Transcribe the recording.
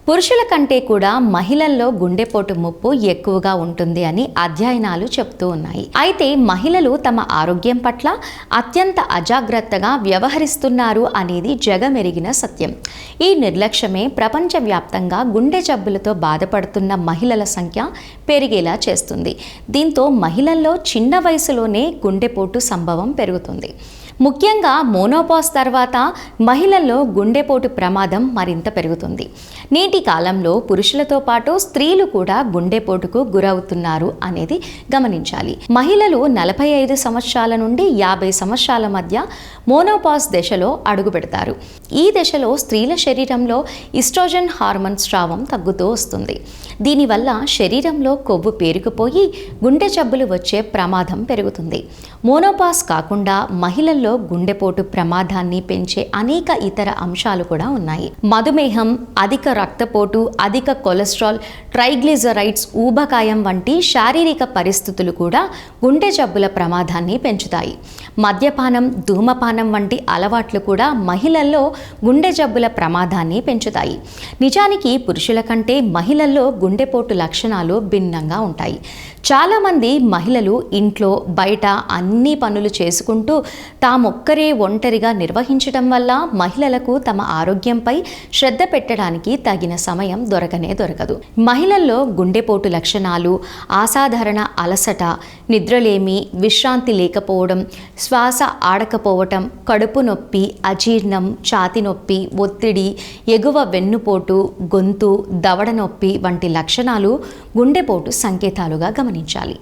పురుషుల కంటే కూడా మహిళల్లో గుండెపోటు ముప్పు ఎక్కువగా ఉంటుంది అని అధ్యయనాలు చెప్తూ ఉన్నాయి. అయితే మహిళలు తమ ఆరోగ్యం పట్ల అత్యంత అజాగ్రత్తగా వ్యవహరిస్తున్నారు అనేది జగమెరిగిన సత్యం. ఈ నిర్లక్ష్యమే ప్రపంచవ్యాప్తంగా గుండె జబ్బులతో బాధపడుతున్న మహిళల సంఖ్య పెరిగేలా చేస్తుంది. దీంతో మహిళల్లో చిన్న వయసులోనే గుండెపోటు సంభవం పెరుగుతుంది. ముఖ్యంగా మోనోపాజ్ తర్వాత మహిళల్లో గుండెపోటు ప్రమాదం మరింత పెరుగుతుంది. నేటి కాలంలో పురుషులతో పాటు స్త్రీలు కూడా గుండెపోటుకు గురవుతున్నారు అనేది గమనించాలి. మహిళలు 45 సంవత్సరాల నుండి 50 సంవత్సరాల మధ్య మోనోపాజ్ దశలో అడుగుపెడతారు. ఈ దశలో స్త్రీల శరీరంలో ఈస్ట్రోజన్ హార్మోన్ స్రావం తగ్గుతూ వస్తుంది. దీనివల్ల శరీరంలో కొవ్వు పేరుకుపోయి గుండె జబ్బులు వచ్చే ప్రమాదం పెరుగుతుంది. మోనోపాజ్ కాకుండా మహిళల్లో గుండెపోటు ప్రమాదాన్ని పెంచే అనేక ఇతర అంశాలు కూడా ఉన్నాయి. మధుమేహం, అధిక రక్తపోటు, అధిక కొలెస్ట్రాల్, ట్రైగ్లిజరైడ్స్, ఊబకాయం వంటి శారీరక పరిస్థితులు కూడా గుండె జబ్బుల ప్రమాదాన్ని పెంచుతాయి. మద్యపానం, ధూమపానం వంటి అలవాట్లు కూడా మహిళల్లో గుండె జబ్బుల ప్రమాదాన్ని పెంచుతాయి. నిజానికి పురుషుల కంటే మహిళల్లో గుండెపోటు లక్షణాలు భిన్నంగా ఉంటాయి. చాలామంది మహిళలు ఇంట్లో బయట అన్ని పనులు చేసుకుంటూ తామొక్కరే ఒంటరిగా నిర్వహించడం వల్ల మహిళలకు తమ ఆరోగ్యంపై శ్రద్ధ పెట్టడానికి తగిన సమయం దొరకదు. మహిళల్లో గుండెపోటు లక్షణాలు అసాధారణ అలసట, నిద్రలేమి, విశ్రాంతి లేకపోవడం, శ్వాస ఆడకపోవటం, కడుపు నొప్పి, అజీర్ణం, ఛాతి నొప్పి, ఒత్తిడి, ఎగువ వెన్నుపోటు, గొంతు, దవడ నొప్పి వంటి లక్షణాలు గుండెపోటు సంకేతాలుగా గమనించాలి.